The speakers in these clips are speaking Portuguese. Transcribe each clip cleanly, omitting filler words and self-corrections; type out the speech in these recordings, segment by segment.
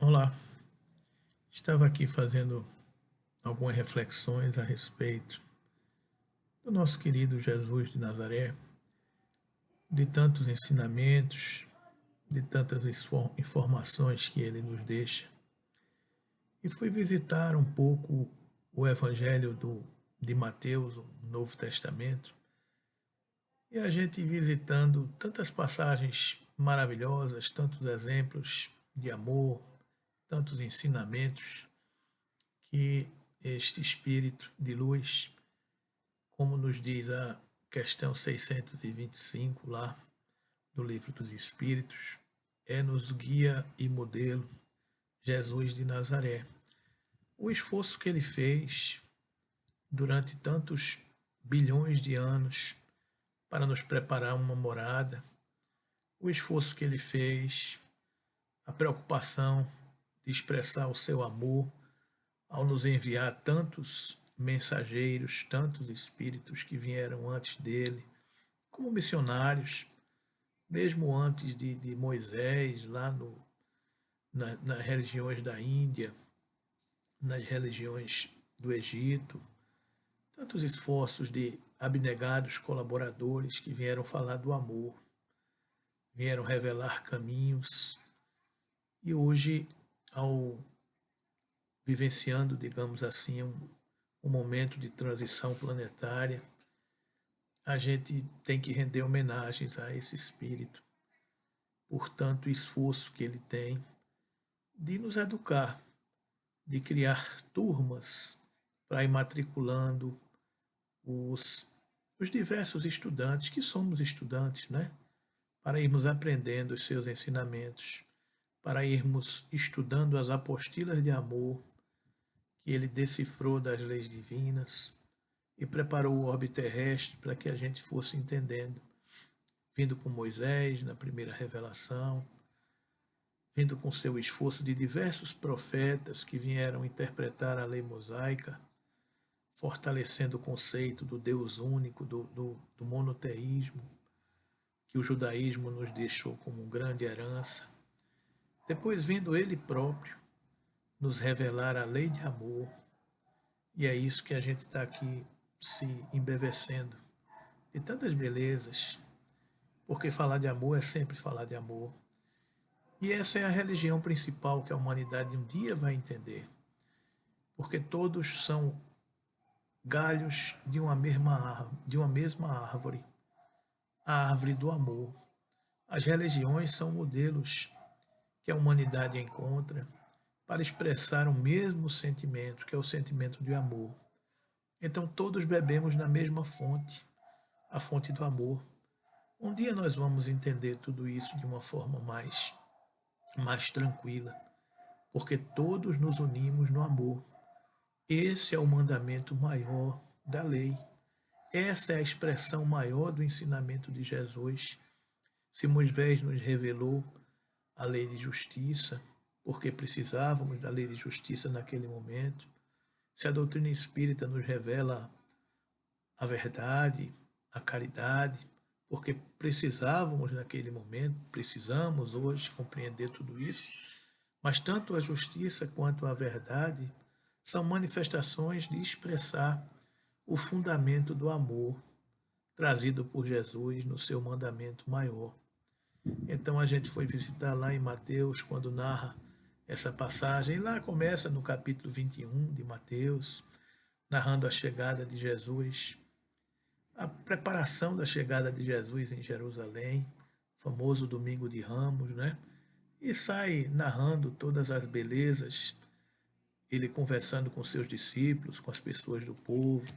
Olá, estava aqui fazendo algumas reflexões a respeito do nosso querido Jesus de Nazaré, de tantos ensinamentos, de tantas informações que ele nos deixa. E fui visitar um pouco o Evangelho de Mateus, o Novo Testamento, e a gente visitando tantas passagens maravilhosas, tantos exemplos de amor, tantos ensinamentos que este Espírito de luz, como nos diz a questão 625 lá do Livro dos Espíritos, é-nos guia e modelo Jesus de Nazaré. O esforço que ele fez durante tantos bilhões de anos para nos preparar uma morada, o esforço que ele fez, a preocupação de expressar o seu amor ao nos enviar tantos mensageiros, tantos espíritos que vieram antes dele, como missionários, mesmo antes de Moisés, lá nas religiões da Índia, nas religiões do Egito, tantos esforços de abnegados colaboradores que vieram falar do amor, vieram revelar caminhos, e hoje, ao vivenciando, digamos assim, um momento de transição planetária, a gente tem que render homenagens a esse espírito por tanto esforço que ele tem de nos educar, de criar turmas para ir matriculando os, os diversos estudantes, que somos estudantes, né? Para irmos aprendendo os seus ensinamentos, para irmos estudando as apostilas de amor que ele decifrou das leis divinas e preparou o orbe terrestre para que a gente fosse entendendo, vindo com Moisés na primeira revelação, vindo com seu esforço de diversos profetas que vieram interpretar a lei mosaica, fortalecendo o conceito do Deus único, do monoteísmo, que o judaísmo nos deixou como grande herança. Depois vindo ele próprio nos revelar a lei de amor, e é isso que a gente está aqui se embevecendo de tantas belezas, porque falar de amor é sempre falar de amor. E essa é a religião principal que a humanidade um dia vai entender, porque todos são galhos de uma mesma árvore, a árvore do amor. As religiões são modelos que a humanidade encontra para expressar o mesmo sentimento, que é o sentimento de amor. Então todos bebemos na mesma fonte, a fonte do amor. Um dia nós vamos entender tudo isso de uma forma mais tranquila, porque todos nos unimos no amor. Esse é o mandamento maior da lei. Essa é a expressão maior do ensinamento de Jesus. Se Moisés nos revelou a lei de justiça, porque precisávamos da lei de justiça naquele momento, se a doutrina espírita nos revela a verdade, a caridade, porque precisávamos naquele momento, precisamos hoje compreender tudo isso, mas tanto a justiça quanto a verdade são manifestações de expressar o fundamento do amor trazido por Jesus no seu mandamento maior. Então a gente foi visitar lá em Mateus, quando narra essa passagem, e lá começa no capítulo 21 de Mateus, narrando a chegada de Jesus, a preparação da chegada de Jesus em Jerusalém, famoso Domingo de Ramos, né? E sai narrando todas as belezas, ele conversando com seus discípulos, com as pessoas do povo,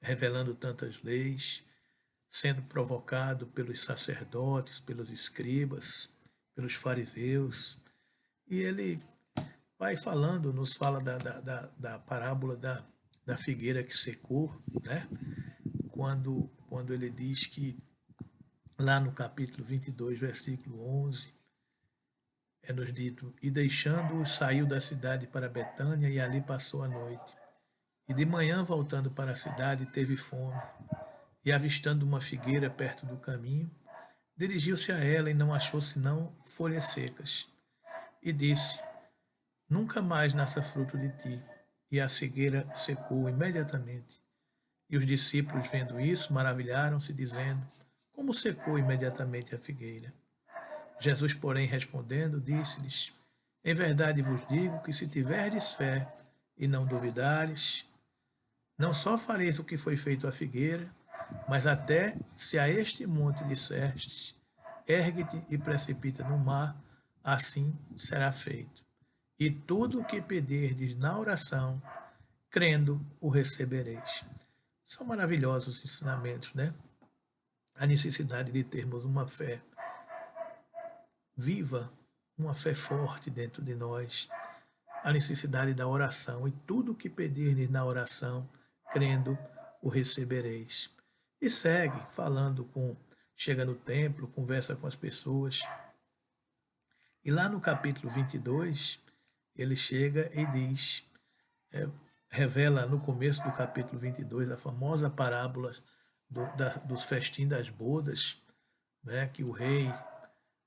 revelando tantas leis, sendo provocado pelos sacerdotes, pelos escribas, pelos fariseus. E ele vai falando, nos fala da parábola da figueira que secou, né? Quando ele diz que, lá no capítulo 22, versículo 11, é-nos dito: E deixando-os, saiu da cidade para Betânia, e ali passou a noite. E de manhã, voltando para a cidade, teve fome. E avistando uma figueira perto do caminho, dirigiu-se a ela e não achou senão folhas secas. E disse: nunca mais nasça fruto de ti. E a figueira secou imediatamente. E os discípulos, vendo isso, maravilharam-se, dizendo: Como secou imediatamente a figueira? Jesus, porém, respondendo, disse-lhes: Em verdade vos digo que, se tiverdes fé e não duvidares, não só fareis o que foi feito à figueira, mas até se a este monte disserstes: Ergue-te e precipita no mar, assim será feito. E tudo o que pedirdes na oração, crendo, o recebereis. São maravilhosos os ensinamentos, né? A necessidade de termos uma fé viva, uma fé forte dentro de nós, a necessidade da oração, e tudo o que pedirdes na oração, crendo, o recebereis. E segue falando chega no templo, conversa com as pessoas. E lá no capítulo 22, ele chega e diz, revela no começo do capítulo 22 a famosa parábola dos festim das bodas, né, que o rei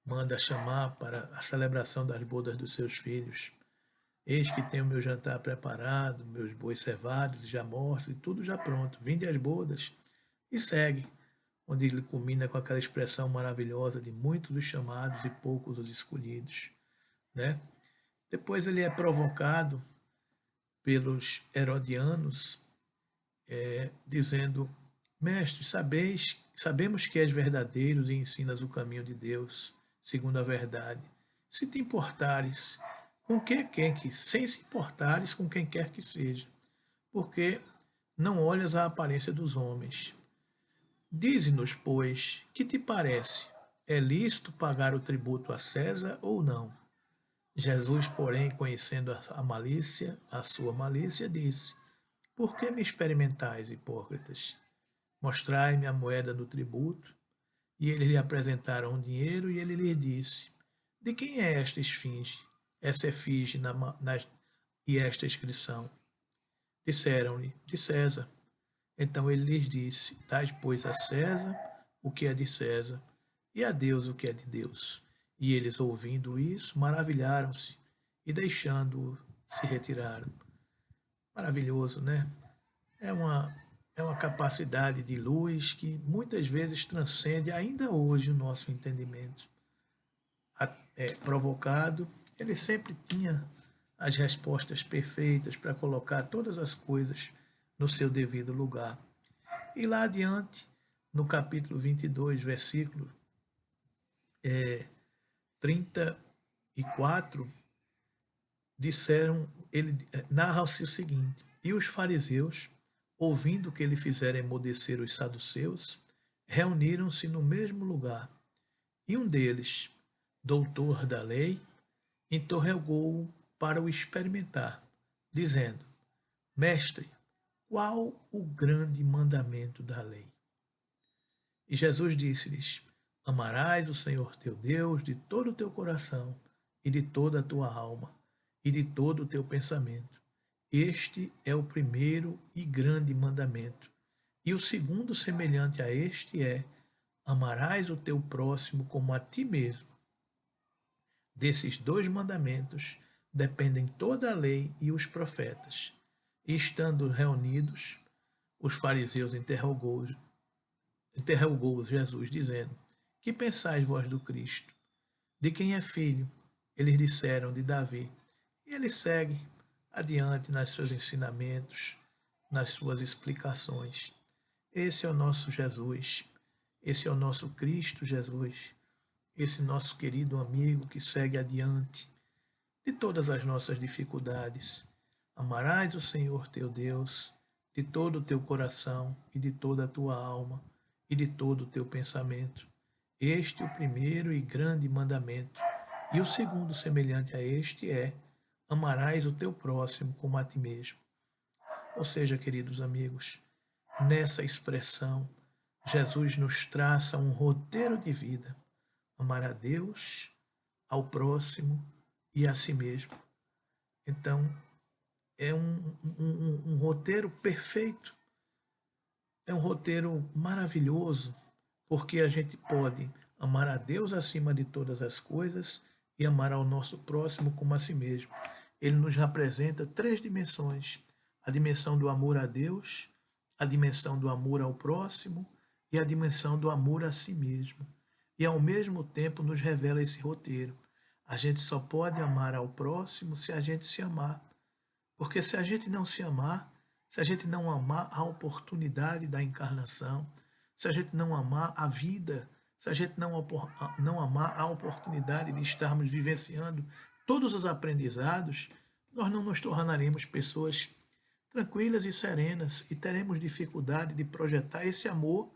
manda chamar para a celebração das bodas dos seus filhos. Eis que tenho meu jantar preparado, meus bois cevados já mortos e tudo já pronto. Vinde às bodas. E segue, onde ele culmina com aquela expressão maravilhosa de muitos os chamados e poucos os escolhidos, né? Depois ele é provocado pelos herodianos, dizendo: Mestre, sabemos que és verdadeiro e ensinas o caminho de Deus, segundo a verdade. Se te importares com sem se importares com quem quer que seja, porque não olhas a aparência dos homens. Dize-nos, pois, que te parece? É lícito pagar o tributo a César ou não? Jesus, porém, conhecendo a sua malícia, disse: Por que me experimentais, hipócritas? Mostrai-me a moeda do tributo. E eles lhe apresentaram o dinheiro, e ele lhe disse: De quem é esta esfinge? Essa efígie e esta inscrição? Disseram-lhe: De César. Então ele lhes disse: Dai, pois, a César o que é de César, e a Deus o que é de Deus. E eles, ouvindo isso, maravilharam-se, e deixando-o, se retiraram. Maravilhoso, né? É uma, é uma capacidade de luz que muitas vezes transcende ainda hoje o nosso entendimento. Provocado, ele sempre tinha as respostas perfeitas para colocar todas as coisas no seu devido lugar. E lá adiante, no capítulo 22, versículo 34, narra-se o seguinte: E os fariseus, ouvindo que ele fizera emudecer os saduceus, reuniram-se no mesmo lugar. E um deles, doutor da lei, interrogou-o para o experimentar, dizendo: Mestre, qual o grande mandamento da lei? E Jesus disse-lhes: Amarás o Senhor teu Deus de todo o teu coração, e de toda a tua alma, e de todo o teu pensamento. Este é o primeiro e grande mandamento. E o segundo, semelhante a este, é: Amarás o teu próximo como a ti mesmo. Desses dois mandamentos dependem toda a lei e os profetas. E estando reunidos, os fariseus interrogou-os Jesus, dizendo: Que pensais vós do Cristo? De quem é filho? Eles disseram: De Davi. E ele segue adiante nos seus ensinamentos, nas suas explicações. Esse é o nosso Jesus, esse é o nosso Cristo Jesus, esse nosso querido amigo que segue adiante de todas as nossas dificuldades. Amarás o Senhor teu Deus de todo o teu coração e de toda a tua alma e de todo o teu pensamento. Este é o primeiro e grande mandamento. E o segundo, semelhante a este, é: amarás o teu próximo como a ti mesmo. Ou seja, queridos amigos, nessa expressão, Jesus nos traça um roteiro de vida: amar a Deus, ao próximo e a si mesmo. Então, é um roteiro perfeito, é um roteiro maravilhoso, porque a gente pode amar a Deus acima de todas as coisas e amar ao nosso próximo como a si mesmo. ele nos representa três dimensões: a dimensão do amor a Deus, a dimensão do amor ao próximo e a dimensão do amor a si mesmo. E ao mesmo tempo nos revela esse roteiro. A gente só pode amar ao próximo se a gente se amar. Porque se a gente não se amar, se a gente não amar a oportunidade da encarnação, se a gente não amar a vida, se a gente não amar a oportunidade de estarmos vivenciando todos os aprendizados, nós não nos tornaremos pessoas tranquilas e serenas e teremos dificuldade de projetar esse amor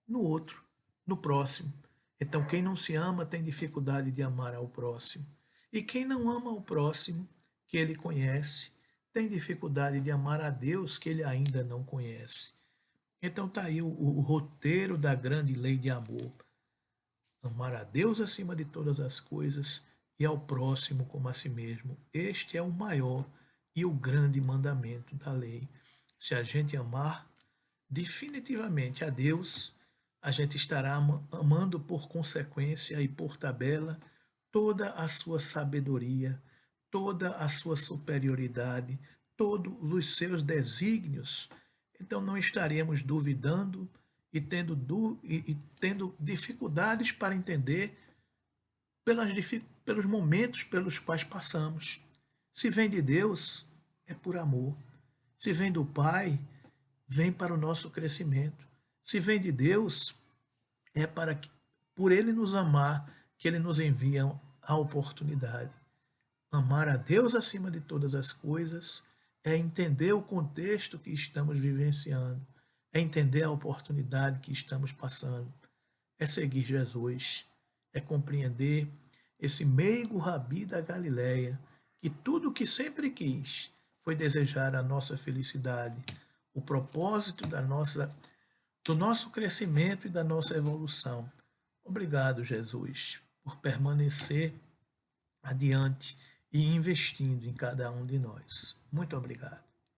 no outro, no próximo. Então, quem não se ama tem dificuldade de amar ao próximo. E quem não ama ao próximo, que ele conhece, tem dificuldade de amar a Deus, que ele ainda não conhece. Então está aí o roteiro da grande lei de amor. Amar a Deus acima de todas as coisas e ao próximo como a si mesmo. Este é o maior e o grande mandamento da lei. Se a gente amar definitivamente a Deus, a gente estará amando por consequência e por tabela toda a sua sabedoria, toda a sua superioridade, todos os seus desígnios. Então não estaremos duvidando e tendo dificuldades para entender pelos momentos pelos quais passamos. Se vem de Deus, é por amor. Se vem do Pai, vem para o nosso crescimento. Se vem de Deus, é para que, por Ele nos amar, que Ele nos envia a oportunidade. Amar a Deus acima de todas as coisas é entender o contexto que estamos vivenciando, é entender a oportunidade que estamos passando, é seguir Jesus, é compreender esse meigo rabi da Galileia, que tudo o que sempre quis foi desejar a nossa felicidade, o propósito do nosso crescimento e da nossa evolução. Obrigado, Jesus, por permanecer adiante e investindo em cada um de nós. Muito obrigado.